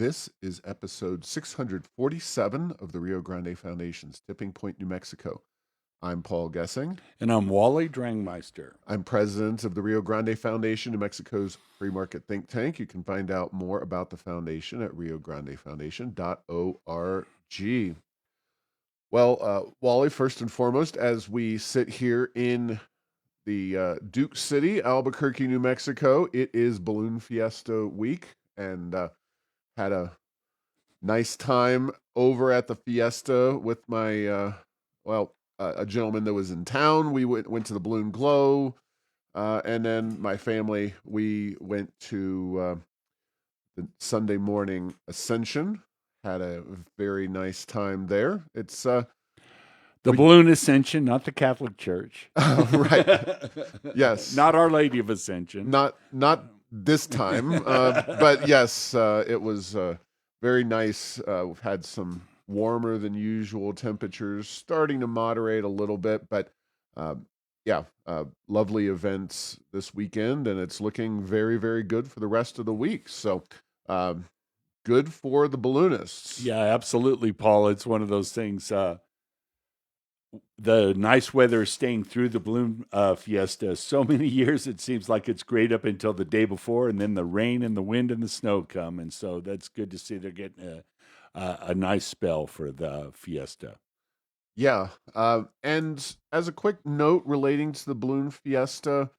This is episode 647 of the Rio Grande Foundation's Tipping Point, New Mexico. I'm Paul Gessing. And I'm Wally Drangmeister. I'm president of the Rio Grande Foundation, New Mexico's free market think tank. You can find out more about the foundation at riograndefoundation.org. Well, Wally, first and foremost, as we sit here in the Duke City, Albuquerque, New Mexico, it is Balloon Fiesta week, and had a nice time over at the Fiesta with my, a gentleman that was in town. We went to the Balloon Glow, and then my family, we went to the Sunday morning Ascension. Had a very nice time there. It's the Balloon Ascension, not the Catholic Church. Right. Yes. Not Our Lady of Ascension. Not this time, but yes, it was very nice. We've had some warmer than usual temperatures, starting to moderate a little bit, but lovely events this weekend, and it's looking very, very good for the rest of the week. So good for the balloonists. Yeah, absolutely, Paul. It's one of those things. The nice weather is staying through the Balloon Fiesta. So many years, it seems like it's great up until the day before, and then the rain and the wind and the snow come. And so that's good to see they're getting a nice spell for the Fiesta. Yeah. And as a quick note relating to the Balloon Fiesta,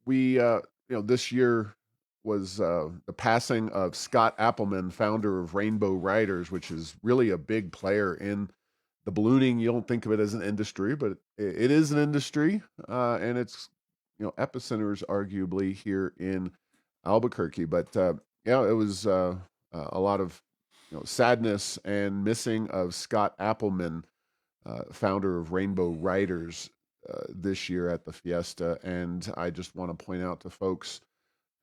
we, this year was the passing of Scott Appleman, founder of Rainbow Riders, which is really a big player in the ballooning. You don't think of it as an industry, but it is an industry, and it's epicenters arguably here in Albuquerque. But it was a lot of sadness and missing of Scott Appleman, founder of Rainbow Riders, this year at the Fiesta. And I just want to point out to folks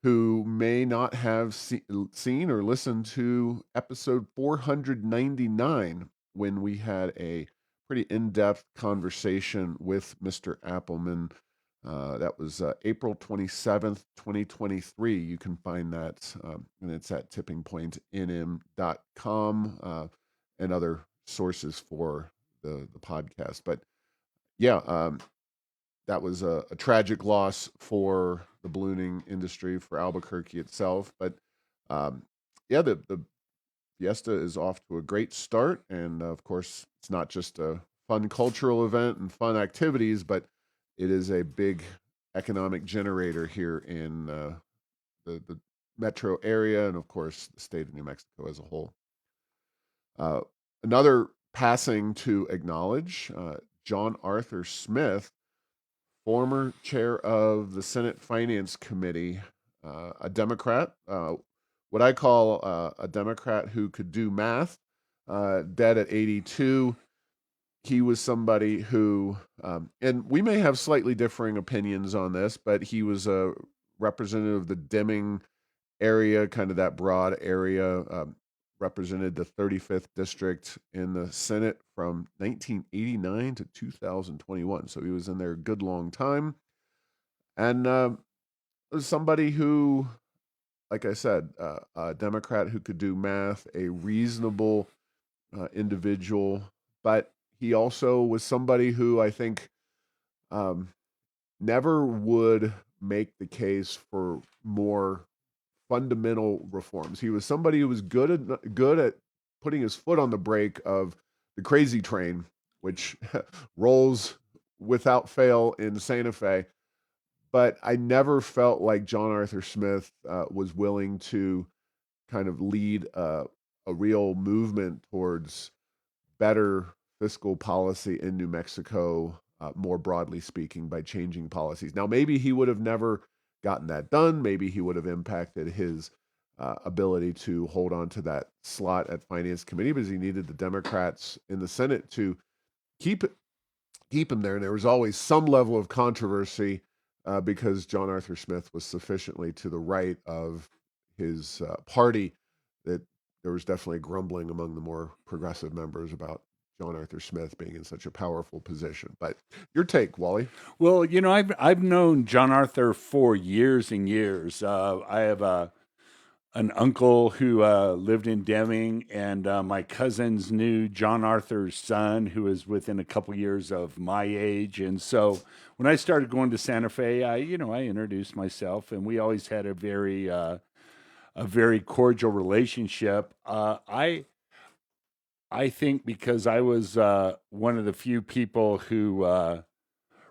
who may not have seen or listened to episode 499, when we had a pretty in-depth conversation with Mr. Appleman. That was April 27th, 2023. You can find that, and it's at tippingpointnm.com and other sources for the podcast. But that was a tragic loss for the ballooning industry, for Albuquerque itself. But the Fiesta is off to a great start, and of course, it's not just a fun cultural event and fun activities, but it is a big economic generator here in the metro area, and of course, the state of New Mexico as a whole. Another passing to acknowledge: John Arthur Smith, former chair of the Senate Finance Committee, a Democrat, what I call a Democrat who could do math, dead at 82. He was somebody who, and we may have slightly differing opinions on this, but he was a representative of the Deming area, kind of that broad area, represented the 35th district in the Senate from 1989 to 2021. So he was in there a good long time. And was somebody who, like I said, a Democrat who could do math, a reasonable individual, but he also was somebody who I think never would make the case for more fundamental reforms. He was somebody who was good at putting his foot on the brake of the crazy train, which rolls without fail in Santa Fe. But I never felt like John Arthur Smith was willing to kind of lead a real movement towards better fiscal policy in New Mexico, more broadly speaking, by changing policies. Now, maybe he would have never gotten that done. Maybe he would have impacted his ability to hold on to that slot at Finance Committee, because he needed the Democrats in the Senate to keep him there. And there was always some level of controversy because John Arthur Smith was sufficiently to the right of his party that there was definitely grumbling among the more progressive members about John Arthur Smith being in such a powerful position. But your take, Wally? Well, I've known John Arthur for years and years. I have a an uncle who lived in Deming, and my cousins knew John Arthur's son, who was within a couple years of my age. And so when I started going to Santa Fe, I introduced myself, and we always had a very cordial relationship. I think because I was one of the few people who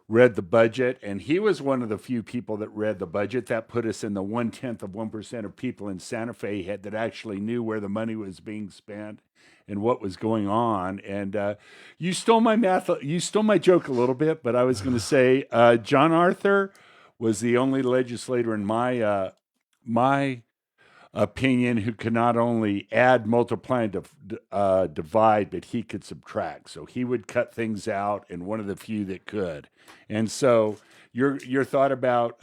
read the budget, and he was one of the few people that read the budget. That put us in the 1/10 of 1% of people in Santa Fe that actually knew where the money was being spent and what was going on. And you stole my math, you stole my joke a little bit, but I was going to say John Arthur was the only legislator in my opinion who could not only add, multiply, and divide, but he could subtract. So he would cut things out, and one of the few that could. And so your thought about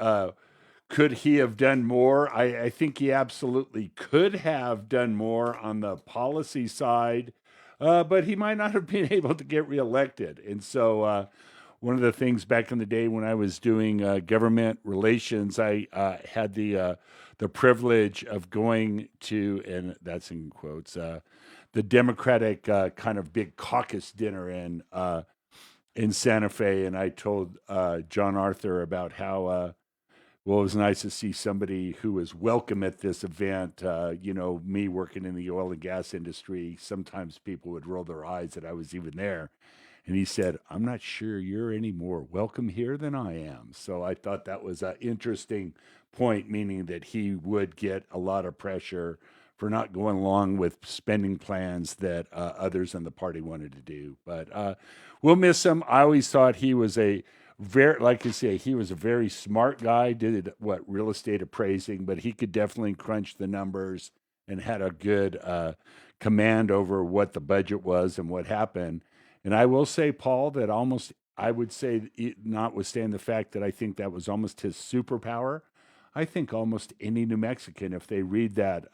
could he have done more? I think he absolutely could have done more on the policy side, but he might not have been able to get reelected. And so one of the things back in the day when I was doing government relations, I had the privilege of going to, and that's in quotes, the Democratic kind of big caucus dinner in Santa Fe, and I told John Arthur about how well, it was nice to see somebody who was welcome at this event. Me working in the oil and gas industry, sometimes people would roll their eyes that I was even there. And he said, I'm not sure you're any more welcome here than I am. So I thought that was an interesting point, meaning that he would get a lot of pressure for not going along with spending plans that others in the party wanted to do. But we'll miss him. I always thought he was like you say, he was a very smart guy, did what real estate appraising, but he could definitely crunch the numbers and had a good command over what the budget was and what happened. And I will say, Paul, that I would say, notwithstanding the fact that I think that was almost his superpower, I think almost any New Mexican, if they read that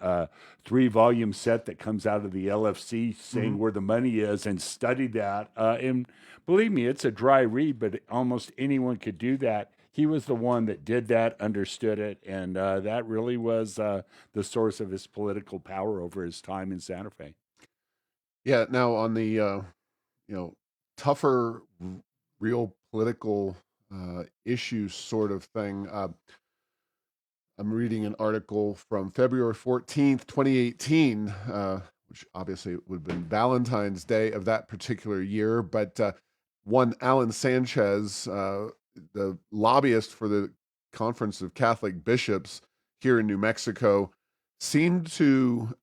3-volume set that comes out of the LFC saying where the money is and study that, and believe me, it's a dry read, but almost anyone could do that. He was the one that did that, understood it, and that really was the source of his political power over his time in Santa Fe. Yeah. Now on the tougher, real political issues sort of thing. I'm reading an article from February 14th, 2018, which obviously would have been Valentine's Day of that particular year. But one Alan Sanchez, the lobbyist for the Conference of Catholic Bishops here in New Mexico, seemed to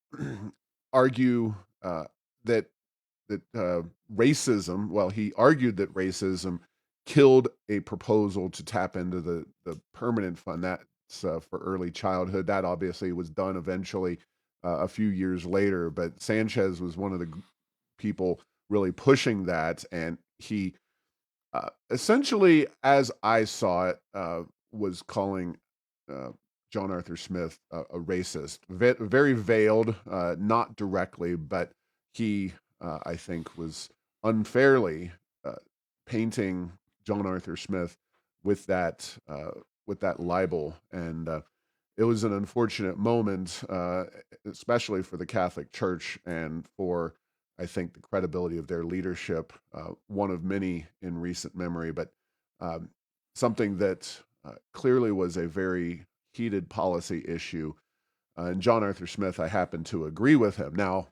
argue that racism. Well, he argued that racism killed a proposal to tap into the permanent fund. That's for early childhood. That obviously was done eventually a few years later. But Sanchez was one of the people really pushing that, and he essentially, as I saw it, was calling uh, John Arthur Smith a racist. Very veiled, not directly, but he, I think, was unfairly uh, painting John Arthur Smith with that libel, and it was an unfortunate moment, especially for the Catholic Church and for, I think, the credibility of their leadership. One of many in recent memory, but um, something that clearly was a very heated policy issue. And John Arthur Smith, I happen to agree with him. Now,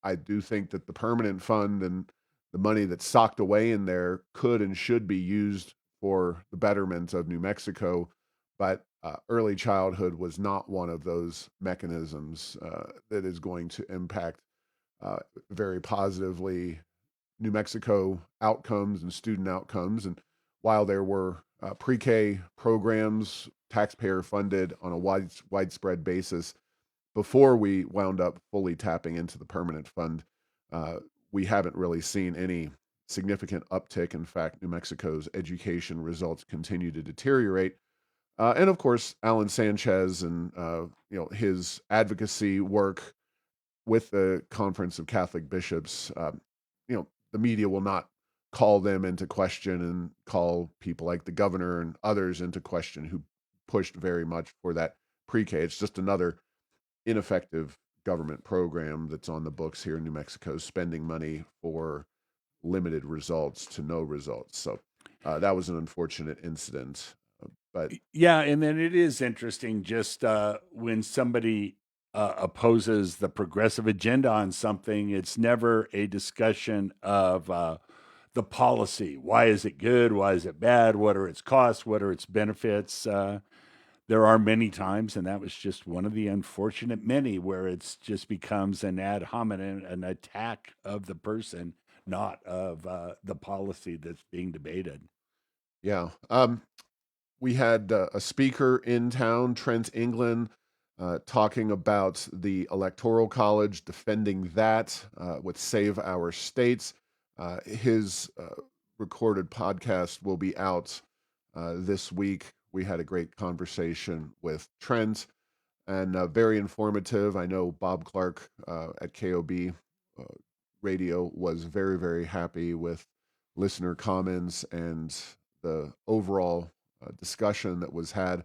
I do think that the permanent fund and the money that's socked away in there could and should be used for the betterment of New Mexico. But early childhood was not one of those mechanisms that is going to impact uh, very positively New Mexico outcomes and student outcomes. And while there were pre-K programs, taxpayer funded on a widespread basis, before we wound up fully tapping into the permanent fund, we haven't really seen any significant uptick. In fact, New Mexico's education results continue to deteriorate. And of course, Alan Sanchez and his advocacy work with the Conference of Catholic Bishops. The media will not call them into question and call people like the governor and others into question who pushed very much for that pre-K. It's just another ineffective government program that's on the books here in New Mexico, spending money for limited results to no results. So that was an unfortunate incident. But Yeah, and then it is interesting just when somebody opposes the progressive agenda on something, it's never a discussion of the policy. Why is it good? Why is it bad? What are its costs? What are its benefits? There are many times, and that was just one of the unfortunate many, where it's just becomes an ad hominem, an attack of the person, not of the policy that's being debated. yeah, we had a speaker in town, Trent England, talking about the Electoral College, defending that with Save Our States. His recorded podcast will be out this week. We had a great conversation with Trent and very informative. I know Bob Clark at KOB uh, Radio was very, very happy with listener comments and the overall discussion that was had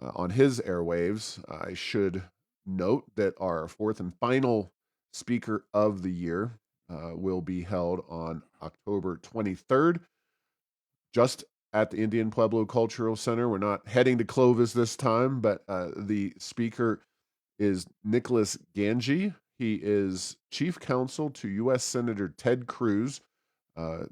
on his airwaves. I should note that our fourth and final speaker of the year will be held on October 23rd, just at the Indian Pueblo Cultural Center. We're not heading to Clovis this time, but the speaker is Nicholas Ganji. He is chief counsel to U.S. Senator Ted Cruz. Uh,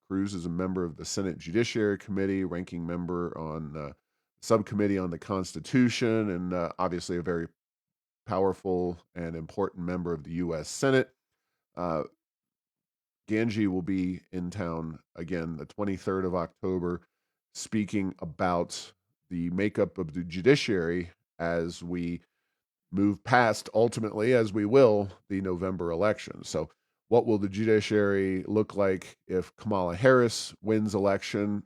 Cruz is a member of the Senate Judiciary Committee, ranking member on subcommittee on the Constitution, and obviously a very powerful and important member of the U.S. Senate. Uh, Ganji will be in town again the 23rd of October, speaking about the makeup of the judiciary as we move past, ultimately, as we will, the November election. So, what will the judiciary look like if Kamala Harris wins election?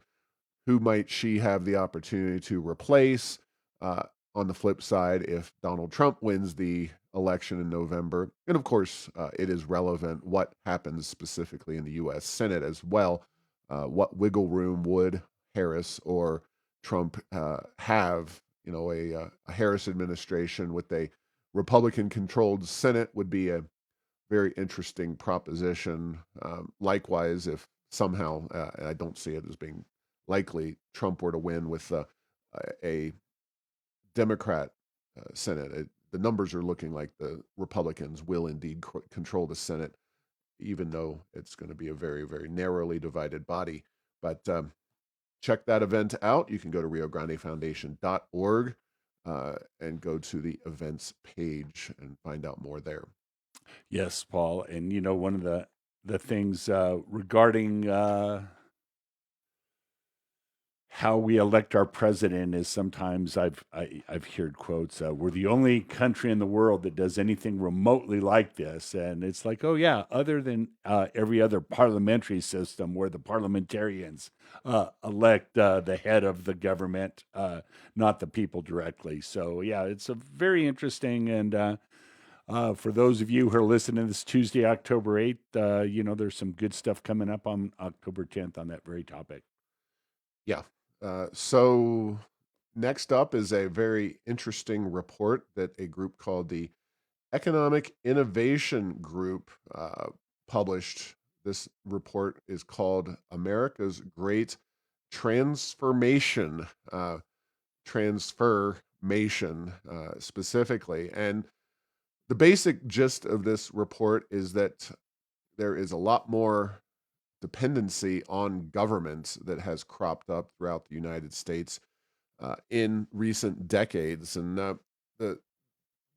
Who might she have the opportunity to replace? Uh, on the flip side, if Donald Trump wins the election in November, and of course, it is relevant what happens specifically in the U.S. Senate as well. What wiggle room would Harris or Trump have? You know, a Harris administration with a Republican-controlled Senate would be a very interesting proposition. Likewise, if somehow, and I don't see it as being likely, Trump were to win with a Democrat Senate, the numbers are looking like the Republicans will indeed control the Senate, even though it's going to be a very, very narrowly divided body. But check that event out. You can go to riograndefoundation.org and go to the events page and find out more there. Yes, Paul. And you know, one of the things regarding how we elect our president is sometimes I've heard quotes. We're the only country in the world that does anything remotely like this, and it's like, oh yeah, other than every other parliamentary system where the parliamentarians elect the head of the government, not the people directly. So yeah, it's a very interesting and. For those of you who are listening this Tuesday, October 8th, you know, there's some good stuff coming up on October 10th on that very topic. Yeah. So next up is a very interesting report that a group called the Economic Innovation Group published. This report is called America's Great Transformation, Transfermation specifically. And the basic gist of this report is that there is a lot more dependency on government that has cropped up throughout the United States in recent decades. And the, the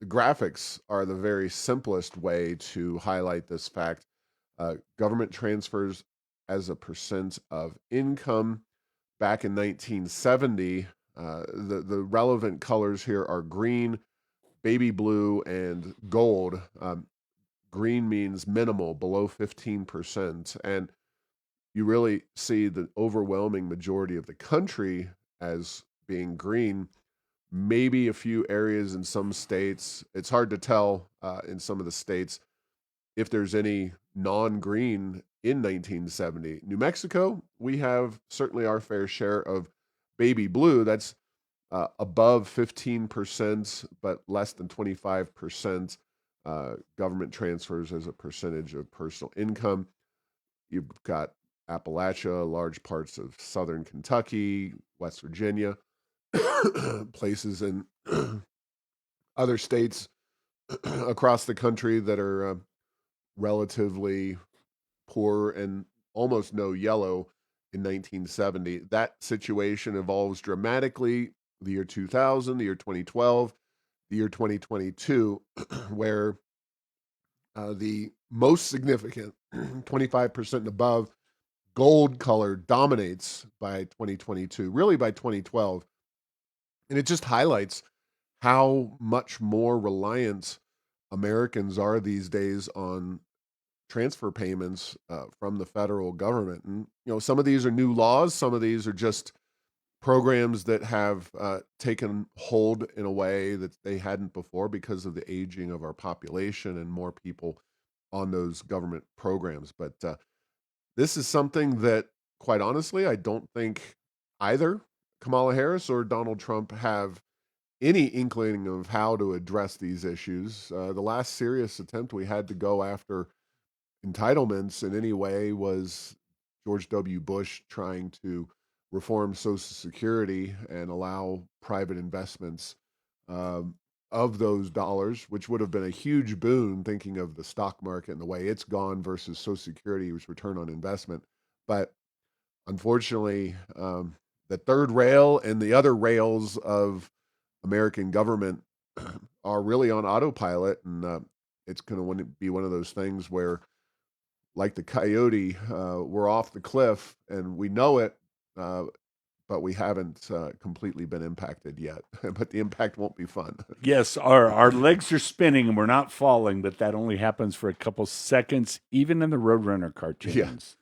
graphics are the very simplest way to highlight this fact. Government transfers as a percent of income back in 1970. The relevant colors here are green, baby blue, and gold. Green means minimal, below 15%. And you really see the overwhelming majority of the country as being green. Maybe a few areas in some states. It's hard to tell in some of the states if there's any non-green in 1970. New Mexico, we have certainly our fair share of baby blue. That's above 15%, but less than 25% government transfers as a percentage of personal income. You've got Appalachia, large parts of southern Kentucky, West Virginia, places in other states across the country that are relatively poor and almost no yellow in 1970. That situation evolves dramatically the year 2000, the year 2012, the year 2022, where the most significant 25% and above gold color dominates by 2022, really by 2012. And it just highlights how much more reliant Americans are these days on transfer payments from the federal government. And, some of these are new laws, some of these are just programs that have taken hold in a way that they hadn't before because of the aging of our population and more people on those government programs. But this is something that, quite honestly, I don't think either Kamala Harris or Donald Trump have any inkling of how to address these issues. The last serious attempt we had to go after entitlements in any way was George W. Bush trying to reform Social Security and allow private investments um, of those dollars, which would have been a huge boon, thinking of the stock market and the way it's gone versus Social Security's return on investment. But unfortunately, the third rail and the other rails of American government are really on autopilot, and it's going to be one of those things where, like the coyote, we're off the cliff and we know it, uh, but we haven't completely been impacted yet. But the impact won't be fun. Yes, our legs are spinning and we're not falling, but that only happens for a couple seconds, even in the Roadrunner Yeah. cartoons.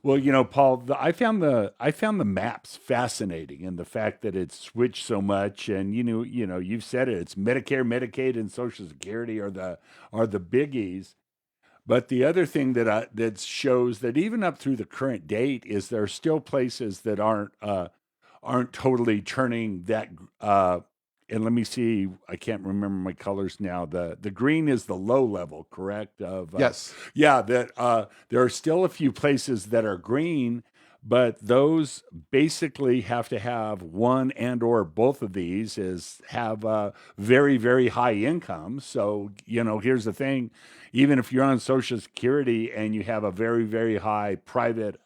Well, Paul, I found the maps fascinating, and the fact that it's switched so much. And you've said it. It's Medicare, Medicaid, and Social Security are the biggies. But the other thing that shows that even up through the current date is there are still places that aren't totally turning that. And let me see, I can't remember my colors now. The green is the low level, correct? Of Yes. Yeah, that there are still a few places that are green, but those basically have to have one and or both of these is have very very high income. So here's the thing: even if you're on Social Security and you have a very very high private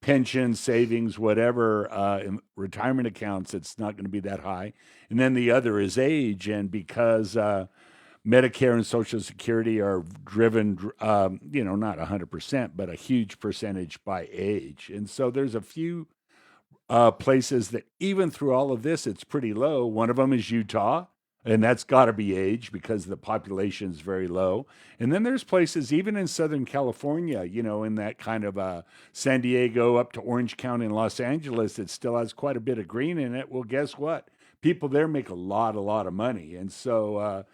pension, savings, whatever, in retirement accounts, it's not going to be that high. And then the other is age. And because Medicare and Social Security are driven, not 100%, but a huge percentage by age. And so there's a few places that even through all of this, it's pretty low. One of them is Utah, and that's got to be age because the population is very low. And then there's places even in Southern California, in that kind of San Diego up to Orange County and Los Angeles, that still has quite a bit of green in it. Well, guess what? People there make a lot of money, and so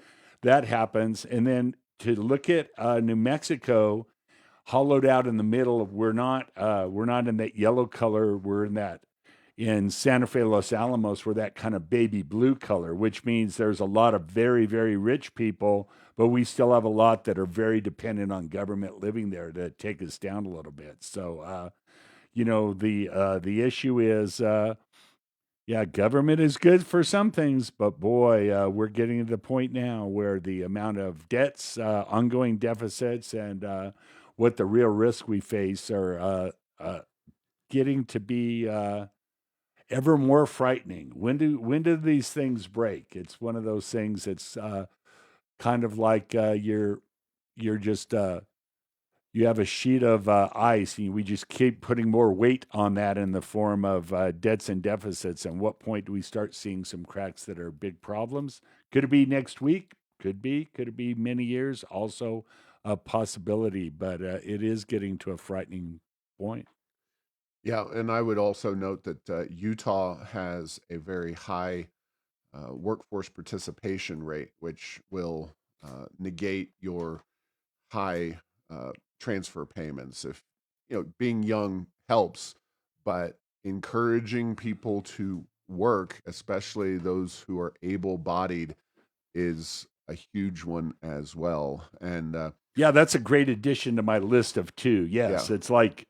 that happens. And then to look at New Mexico, hollowed out in the middle of we're not in that yellow color. We're in Santa Fe, Los Alamos, we're that kind of baby blue color, which means there's a lot of very, very rich people, but we still have a lot that are very dependent on government living there to take us down a little bit. So, the issue is, yeah, government is good for some things, but boy, we're getting to the point now where the amount of debts, ongoing deficits, and what the real risk we face are getting to be ever more frightening. When do these things break? It's one of those things that's kind of like you're just you have a sheet of ice, and we just keep putting more weight on that in the form of debts and deficits. And what point do we start seeing some cracks that are big problems? Could it be next week? Could be. Could it be many years? Also a possibility, but it is getting to a frightening point. Yeah. And I would also note that Utah has a very high workforce participation rate, which will negate your high transfer payments. If being young helps, but encouraging people to work, especially those who are able-bodied, is a huge one as well. And Yeah, that's a great addition to my list of two. yeah, Yes, it's like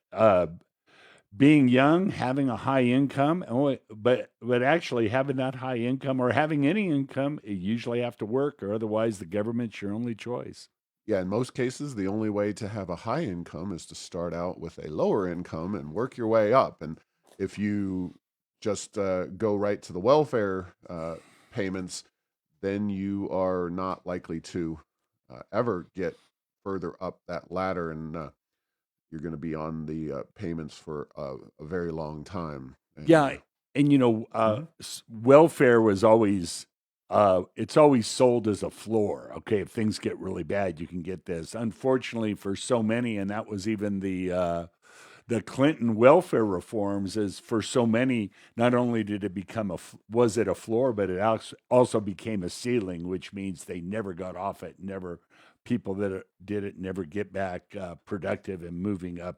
being young, having a high income, but actually having that high income or having any income, you usually have to work, or otherwise the government's your only choice. yeah, in most cases, the only way to have a high income is to start out with a lower income and work your way up. And if you just go right to the welfare payments, then you are not likely to ever get further up that ladder, and you're going to be on the payments for a very long time. And Yeah, and mhm. welfare was always it's always sold as a floor. Okay, if things get really bad, you can get this. Unfortunately, for so many, and that was even the Clinton welfare reforms. Is for so many, not only did it become was it a floor, but it also became a ceiling, which means they never got off it. Never people that did it never get back productive and moving up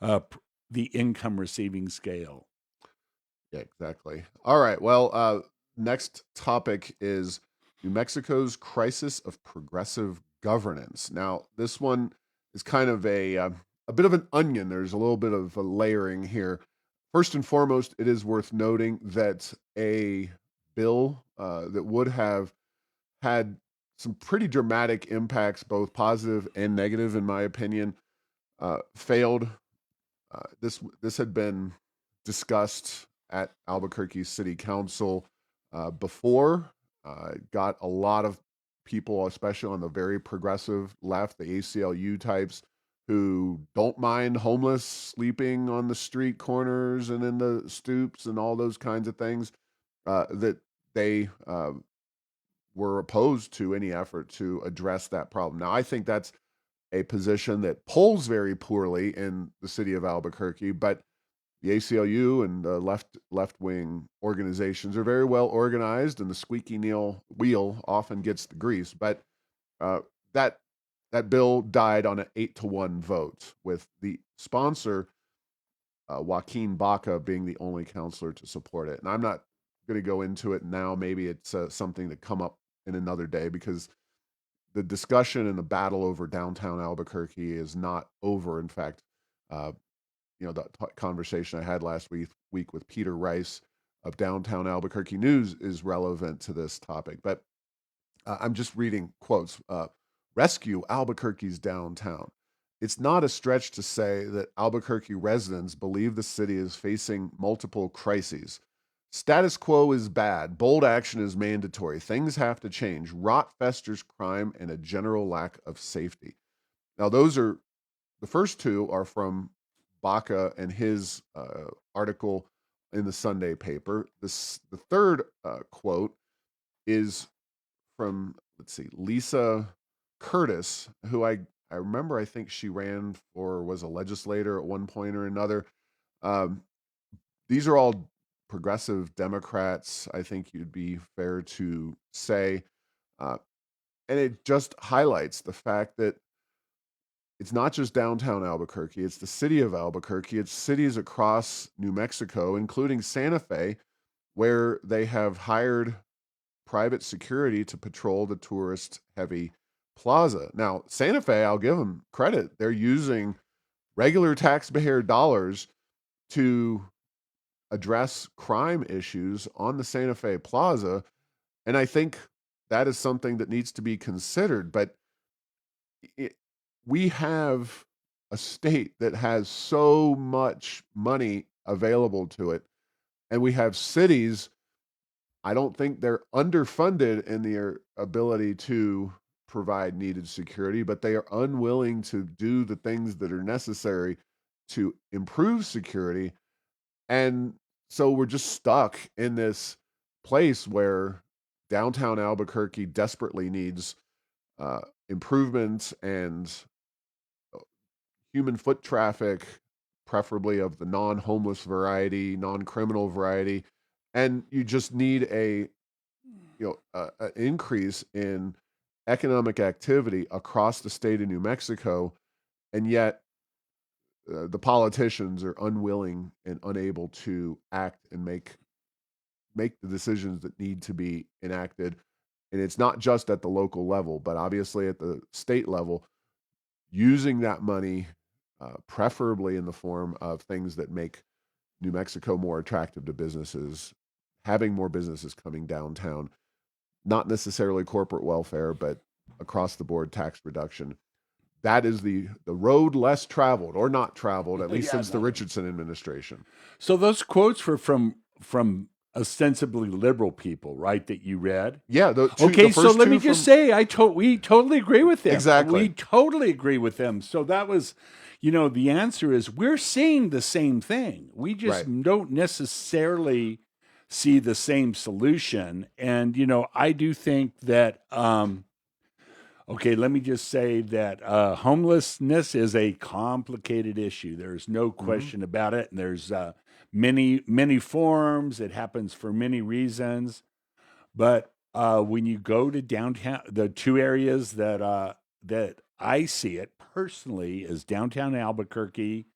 uh, pr- the income receiving scale. Yeah, exactly. All right. Well, next topic is New Mexico's crisis of progressive governance. Now, this one is kind of a bit of an onion. There's a little bit of a layering here. First and foremost, it is worth noting that a bill that would have had some pretty dramatic impacts, both positive and negative, in my opinion, failed. This had been discussed at Albuquerque City Council before. Got a lot of people, especially on the very progressive left, the ACLU types, who don't mind homeless sleeping on the street corners and in the stoops and all those kinds of things. That they were opposed to any effort to address that problem. Now, I think that's a position that polls very poorly in the city of Albuquerque, but the ACLU and the left wing organizations are very well organized, and the squeaky wheel often gets the grease. But uh, that that bill died on an 8-1 vote, with the sponsor Joaquin Baca being the only counselor to support it. And I'm not going to go into it now. Maybe it's something to come up in another day, because the discussion and the battle over downtown Albuquerque is not over. In fact, uh, the conversation I had last week with Peter Rice of Downtown Albuquerque News is relevant to this topic. But I'm just reading quotes. Rescue Albuquerque's downtown. It's not a stretch to say that Albuquerque residents believe the city is facing multiple crises. Status quo is bad. Bold action is mandatory. Things have to change. Rot festers crime and a general lack of safety. Now, those are the first two are from Baca and his article in the Sunday paper. The third quote is from, let's see, Lisa Curtis, who I remember, I think she ran or was a legislator at one point or another. Um, these are all progressive Democrats, I think you'd be fair to say. Uh, and it just highlights the fact that it's not just downtown Albuquerque, it's the city of Albuquerque, it's cities across New Mexico, including Santa Fe, where they have hired private security to patrol the tourist heavy plaza. Now, Santa Fe, I'll give them credit. They're using regular taxpayer dollars to address crime issues on the Santa Fe Plaza. And I think that is something that needs to be considered. But it, we have a state that has so much money available to it, and we have cities. I don't think they're underfunded in their ability to provide needed security, but they are unwilling to do the things that are necessary to improve security. And so we're just stuck in this place where downtown Albuquerque desperately needs improvements and human foot traffic, preferably of the non-homeless variety, non-criminal variety, and you just need an increase in economic activity across the state of New Mexico, and yet the politicians are unwilling and unable to act and make the decisions that need to be enacted. And it's not just at the local level, but obviously at the state level, using that money, preferably in the form of things that make New Mexico more attractive to businesses, having more businesses coming downtown, not necessarily corporate welfare, but across the board tax reduction. That is the road less traveled or not traveled, at least Yeah, since the Richardson administration. so those quotes were from ostensibly liberal people, right? That you read. Yeah, Okay, the so first let me two just from say, we totally agree with them. We exactly. totally agree with them. So that was, the answer is we're seeing the same thing. We just Right. don't necessarily see the same solution. And I do think that. Okay, let me just say that homelessness is a complicated issue. There's no Mm-hmm. question about it, and there's many forms. It happens for many reasons. But when you go to downtown, the two areas that I see it personally is downtown Albuquerque,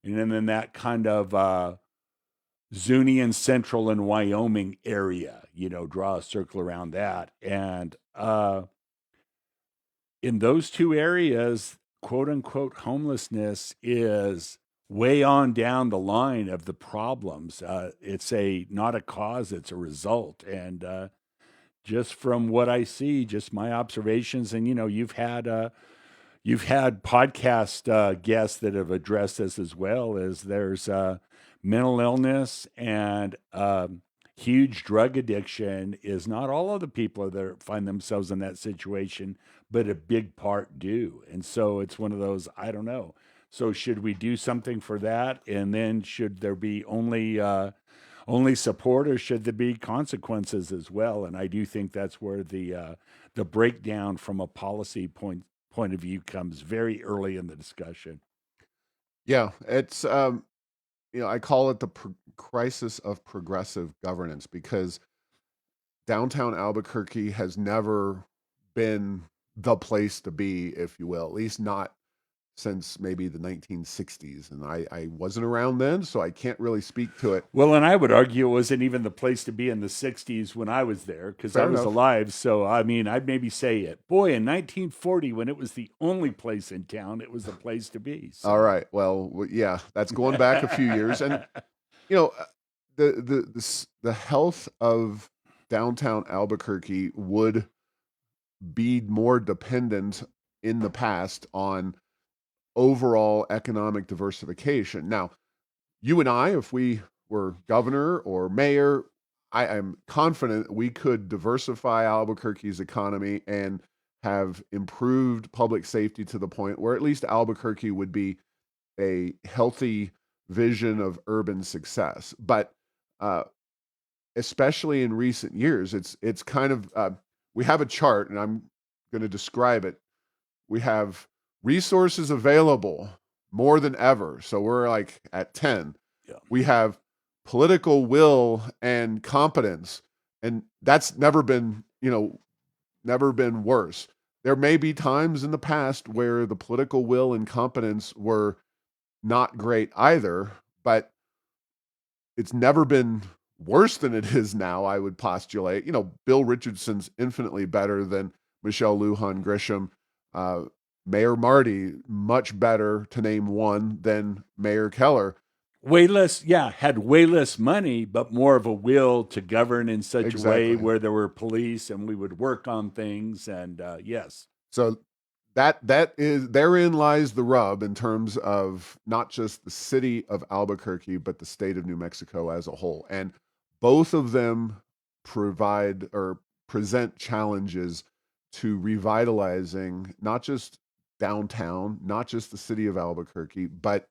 and then that kind of Zuni and Central and Wyoming area. Draw a circle around that, and in those two areas, quote unquote, homelessness is way on down the line of the problems. It's not a cause; it's a result, and just from what I see, just my observations, and you've had podcast guests that have addressed this as well. As there's mental illness and huge drug addiction is not all of the people that find themselves in that situation, but a big part do. And so it's one of those, I don't know. So should we do something for that? And then should there be only support, or should there be consequences as well? And I do think that's where the breakdown from a policy point of view comes very early in the discussion. Yeah, it's I call it the crisis of progressive governance because downtown Albuquerque has never been the place to be, if you will, at least not since maybe the 1960s. And I wasn't around then, so I can't really speak to it. Well, and I would argue it wasn't even the place to be in the 60s when I was there because I Fair was enough. alive. So, I mean, I'd maybe say it. Boy, in 1940, when it was the only place in town, it was the place to be. All So, right. Well, yeah, that's going back a few years. And, you know, the health of downtown Albuquerque would be more dependent in the past on overall economic diversification. Now, you and I, if we were governor or mayor, I am confident we could diversify Albuquerque's economy and have improved public safety to the point where at least Albuquerque would be a healthy vision of urban success. But uh, especially in recent years, it's kind of we have a chart, and I'm going to describe it. We have resources available more than ever, so we're like at 10. yeah. We have political will and competence, and that's never been worse. There may be times in the past where the political will and competence were not great either, but it's never been worse than it is now, I would postulate. Bill Richardson's infinitely better than Michelle Lujan Grisham. Mayor Marty, much better, to name one, than Mayor Keller. Way less, yeah, had way less money, but more of a will to govern in such a way Exactly. where there were police and we would work on things. And yes, So that is therein lies the rub in terms of not just the city of Albuquerque, but the state of New Mexico as a whole. And both of them provide or present challenges to revitalizing not just downtown, not just the city of Albuquerque, but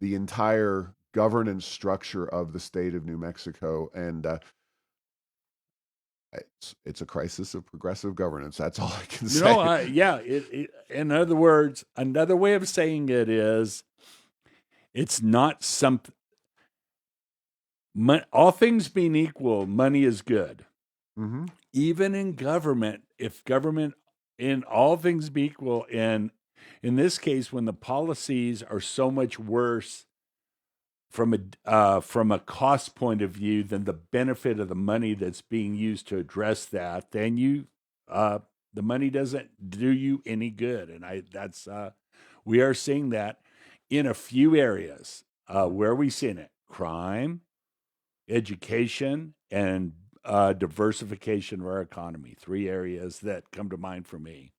the entire governance structure of the state of New Mexico. And it's a crisis of progressive governance. That's all I can say. yeah. In other words, another way of saying it is, it's not something. All things being equal, money is good. Mm-hmm. Even in government, if government, in all things be equal, and In this case, when the policies are so much worse from a cost point of view than the benefit of the money that's being used to address that, then the money doesn't do you any good. And I that's we are seeing that in a few areas. Where are we seeing it? Crime, education, and diversification of our economy. Three areas that come to mind for me.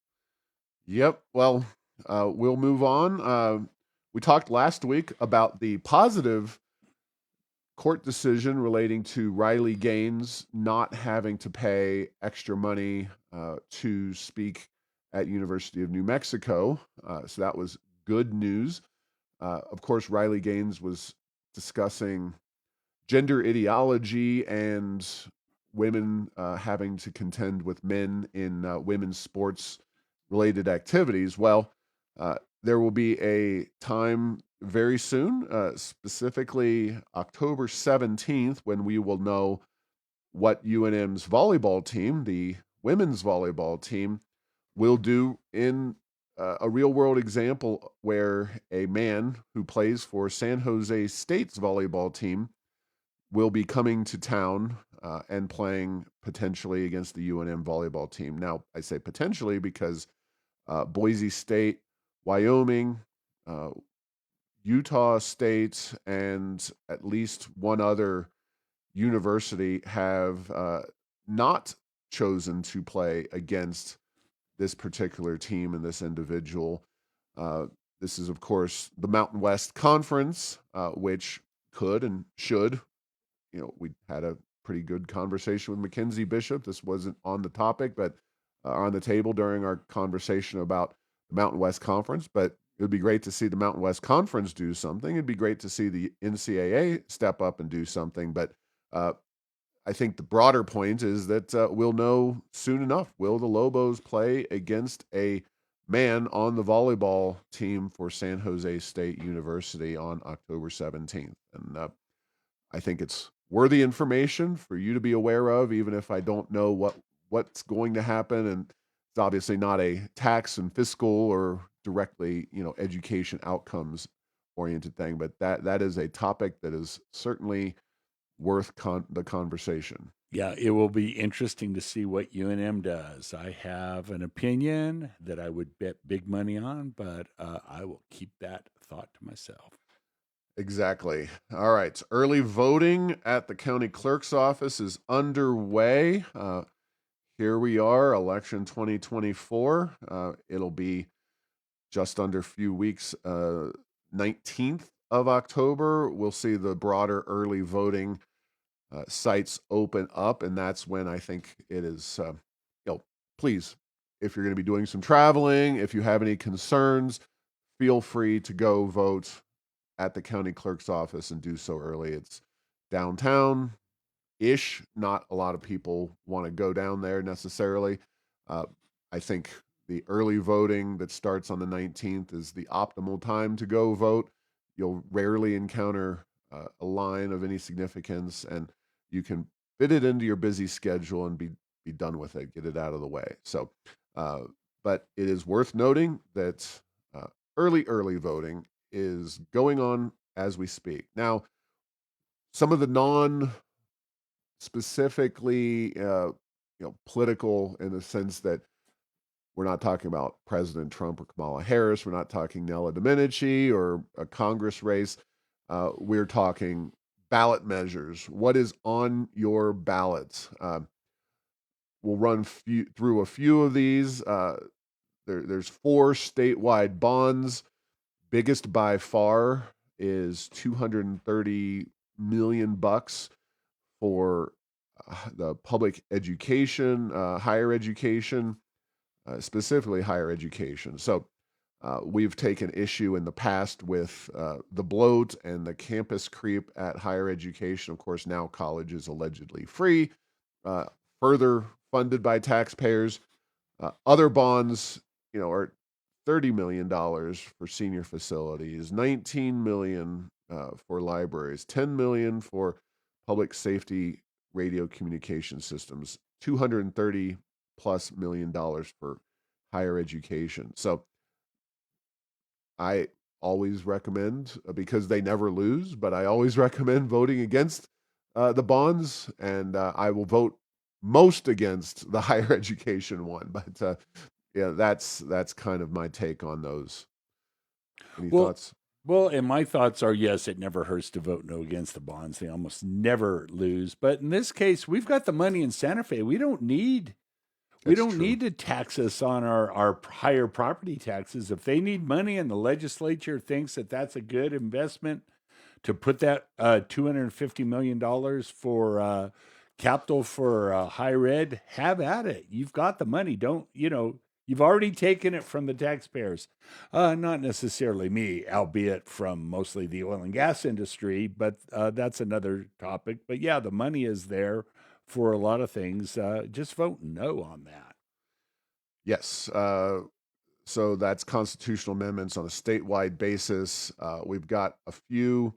Yep. Well, we'll move on. We talked last week about the positive court decision relating to Riley Gaines not having to pay extra money to speak at University of New Mexico. So that was good news. Of course, Riley Gaines was discussing gender ideology and women having to contend with men in women's sports related activities. Well, there will be a time very soon, specifically October 17th, when we will know what UNM's volleyball team, the women's volleyball team, will do in a real world example where a man who plays for San Jose State's volleyball team will be coming to town and playing potentially against the UNM volleyball team. Now, I say potentially because Boise State, Wyoming, uh, Utah State, and at least one other university have not chosen to play against this particular team and this individual. Uh, this is, of course, the Mountain West Conference, which could and should. We had a pretty good conversation with Mackenzie Bishop. This wasn't on the topic, but on the table during our conversation about the Mountain West Conference. But it would be great to see the Mountain West Conference do something. It'd be great to see the NCAA step up and do something. But I think the broader point is that we'll know soon enough. Will the Lobos play against a man on the volleyball team for San Jose State University on October 17th? And I think it's worthy information for you to be aware of, even if I don't know what's going to happen. And it's obviously not a tax and fiscal or directly, education outcomes oriented thing, but that is a topic that is certainly worth the conversation. Yeah, it will be interesting to see what UNM does. I have an opinion that I would bet big money on, but I will keep that thought to myself. Exactly. All right. Early voting at the county clerk's office is underway. Here we are, election 2024. It'll be just under a few weeks, 19th of October. We'll see the broader early voting sites open up, and that's when I think it is, please, if you're going to be doing some traveling, if you have any concerns, feel free to go vote at the county clerk's office and do so early. It's downtown ish. Not a lot of people want to go down there necessarily. I think the early voting that starts on the 19th is the optimal time to go vote. You'll rarely encounter a line of any significance, and you can fit it into your busy schedule and be done with it, get it out of the way. So, but it is worth noting that early voting is going on as we speak. Now, some of the non specifically political in the sense that we're not talking about President Trump or Kamala Harris. We're not talking Nella Domenici or a Congress race. We're talking ballot measures. What is on your ballots? We'll run through a few of these. There's 4 statewide bonds. Biggest by far is $230 million for the public education, higher education, specifically higher education. So we've taken issue in the past with the bloat and the campus creep at higher education. Of course, now college is allegedly free, further funded by taxpayers. Other bonds, are $30 million for senior facilities, $19 million for libraries, $10 million for public safety radio communication systems, $230 plus million for higher education. So I always recommend, because they never lose, but I always recommend voting against the bonds, and I will vote most against the higher education one. But yeah, that's kind of my take on those. Any Well, thoughts? and my thoughts are yes, it never hurts to vote no against the bonds. They almost never lose. But in this case, we've got the money in Santa Fe. We That's don't true. need to tax us on our higher property taxes. If they need money and the legislature thinks that that's a good investment to put that $250 million for capital for higher ed, have at it. You've got the money. Don't, you've already taken it from the taxpayers. Not necessarily me, albeit from mostly the oil and gas industry, but that's another topic. But yeah, the money is there for a lot of things. Just vote no on that. Yes. So that's constitutional amendments on a statewide basis. We've got a few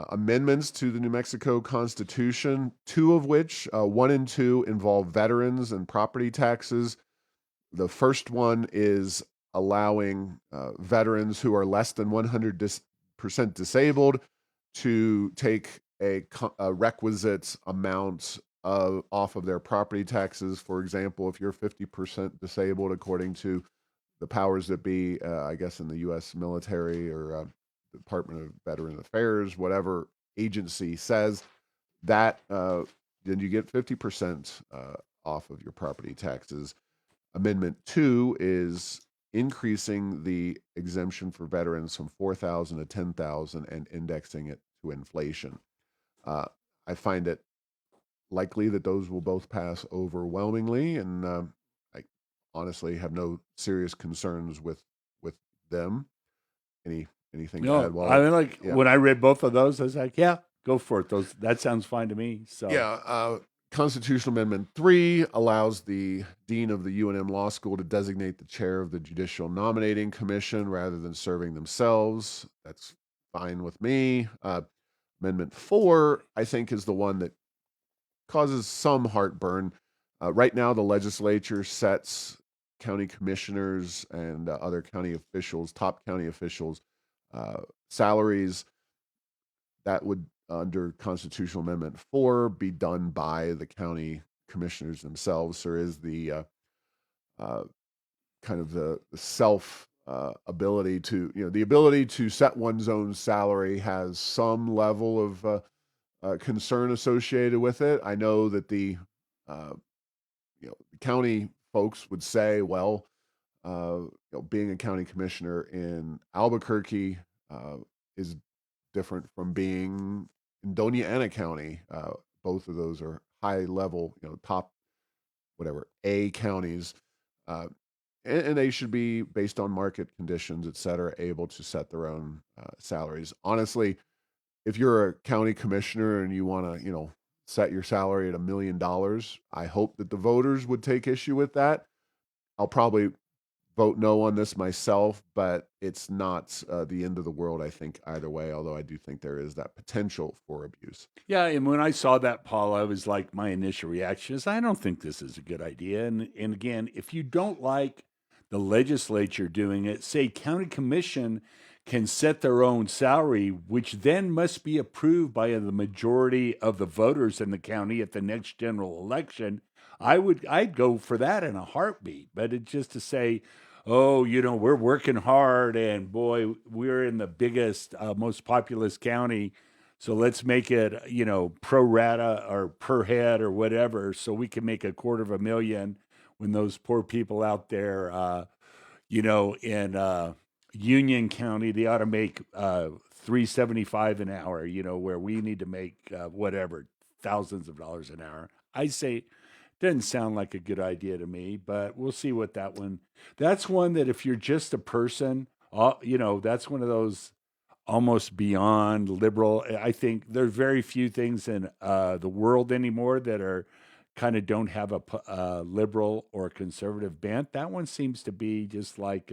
amendments to the New Mexico Constitution, two of which, one and two, involve veterans and property taxes. The first one is allowing veterans who are less than 100% disabled to take a requisite amount off of their property taxes. For example, if you're 50% disabled, according to the powers that be, I guess in the U.S. military or Department of Veteran Affairs, whatever agency says that, then you get 50% off of your property taxes. Amendment 2 is increasing the exemption for veterans from 4,000 to 10,000 and indexing it to inflation. Uh, I find it likely that those will both pass overwhelmingly, and I honestly have no serious concerns with them. Anything to add, No, I Wally? mean, like Yeah, when I read both of those, I was like, yeah, go for it. That sounds fine to me. So, yeah. Constitutional Amendment 3 allows the dean of the UNM Law School to designate the chair of the Judicial Nominating Commission rather than serving themselves. That's fine with me. Amendment 4, I think, is the one that causes some heartburn. Right now, the legislature sets county commissioners and other county officials, top county officials, uh, salaries. That would, under Constitutional Amendment 4, be done by the county commissioners themselves. There is the uh, kind of the self ability to, the ability to set one's own salary has some level of concern associated with it. I know that uh, the county folks would say, well, being a county commissioner in Albuquerque is different from being in Doña Ana County. Both of those are high level, top whatever A counties, uh, and they should be based on market conditions, et cetera, able to set their own salaries. Honestly, if you're a county commissioner and you want to, set your salary at $1 million, I hope that the voters would take issue with that. I'll probably vote no on this myself, but it's not the end of the world, I think, either way, although I do think there is that potential for abuse. yeah. And when I saw that, Paul, I was like, my initial reaction is, I don't think this is a good idea. And again, if you don't like the legislature doing it, say county commission can set their own salary, which then must be approved by the majority of the voters in the county at the next general election. I'd go for that in a heartbeat. But it's just to say, oh, we're working hard, and boy, we're in the biggest, most populous county, so let's make it, pro rata or per head or whatever, so we can make $250,000 when those poor people out there, in Union County, they ought to make 375 an hour. Where we need to make whatever thousands of dollars an hour. I say, doesn't sound like a good idea to me, but we'll see what that one. That's one that if you're just a person, that's one of those almost beyond liberal. I think there's very few things in the world anymore that are kind of don't have a liberal or conservative bent. That one seems to be just like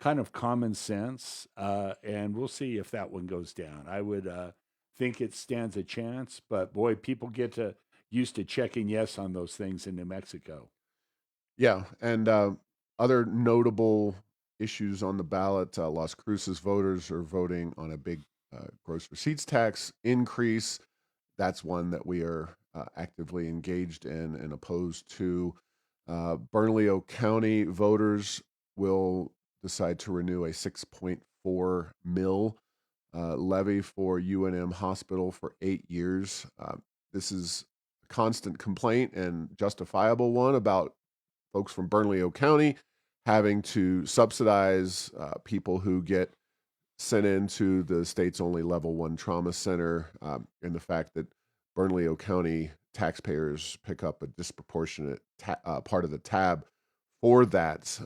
kind of common sense, and we'll see if that one goes down. I would think it stands a chance, but boy, people get to used to checking yes on those things in New Mexico. Yeah, and other notable issues on the ballot. Las Cruces voters are voting on a big gross receipts tax increase. That's one that we are actively engaged in and opposed to. Bernalillo County voters will decide to renew a 6.4 mil levy for UNM Hospital for 8 years. This is a constant complaint and justifiable one about folks from Bernalillo County having to subsidize people who get sent into the state's only level 1 trauma center, and the fact that Bernalillo County taxpayers pick up a disproportionate part of the tab for that.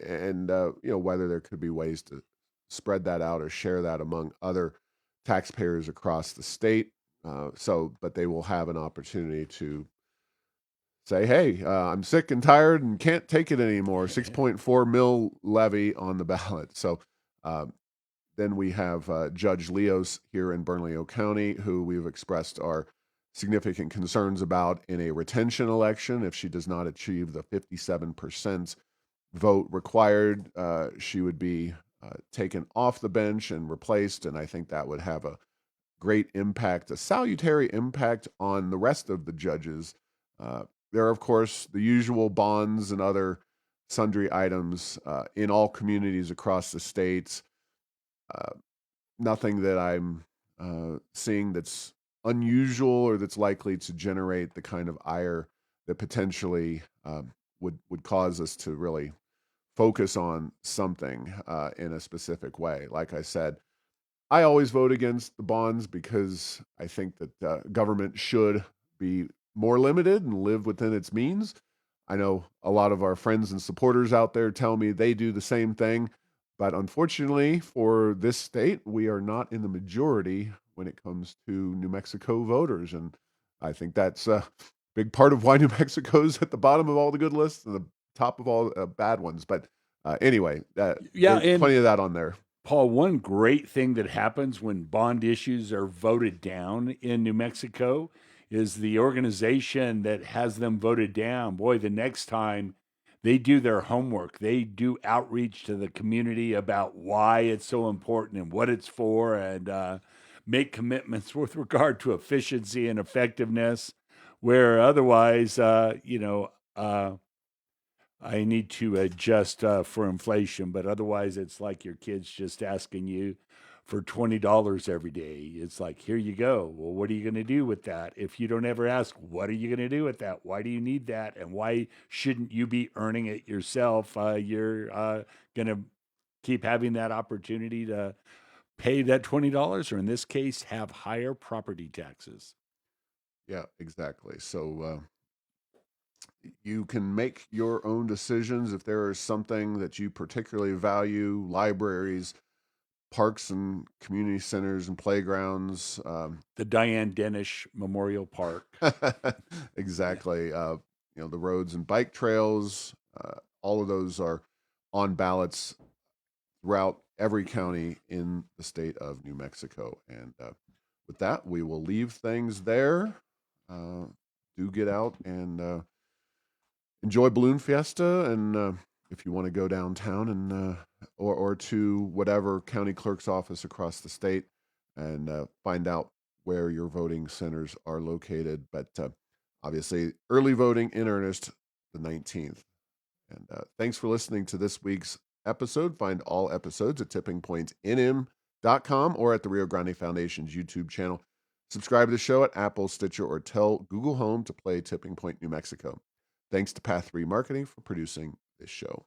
And whether there could be ways to spread that out or share that among other taxpayers across the state. But they will have an opportunity to say, hey, I'm sick and tired and can't take it anymore. 6.4 mil levy on the ballot. So then we have Judge Leos here in Bernalillo County, who we've expressed our significant concerns about in a retention election. If she does not achieve the 57% vote required, she would be taken off the bench and replaced. And I think that would have a great impact, a salutary impact on the rest of the judges. There are, of course, the usual bonds and other sundry items in all communities across the states. Nothing that I'm seeing that's unusual or that's likely to generate the kind of ire that potentially would cause us to really focus on something in a specific way. Like I said, I always vote against the bonds because I think that government should be more limited and live within its means. I know a lot of our friends and supporters out there tell me they do the same thing, but unfortunately for this state, we are not in the majority when it comes to New Mexico voters. And I think that's a big part of why New Mexico is at the bottom of all the good lists and the top of all bad ones. But anyway, there's plenty of that on there. Paul, one great thing that happens when bond issues are voted down in New Mexico is the organization that has them voted down. Boy, the next time they do their homework, they do outreach to the community about why it's so important and what it's for, and make commitments with regard to efficiency and effectiveness, where otherwise, I need to adjust for inflation, but otherwise, it's like your kids just asking you for $20 every day. It's like, here you go. Well, what are you going to do with that? If you don't ever ask, what are you going to do with that? Why do you need that? And why shouldn't you be earning it yourself? You're going to keep having that opportunity to pay that $20, or in this case, have higher property taxes. Yeah, exactly. So you can make your own decisions if there is something that you particularly value: libraries, parks and community centers and playgrounds. The Diane Dennis Memorial Park. Exactly. The roads and bike trails, all of those are on ballots throughout every county in the state of New Mexico. And with that, we will leave things there. Do get out and enjoy Balloon Fiesta, and if you want to go downtown and or to whatever county clerk's office across the state and find out where your voting centers are located. But obviously, early voting in earnest the 19th. And thanks for listening to this week's episode. Find all episodes at tippingpointnm.com or at the Rio Grande Foundation's YouTube channel. Subscribe to the show at Apple, Stitcher, or tell Google Home to play Tipping Point New Mexico. Thanks to Path 3 Marketing for producing this show.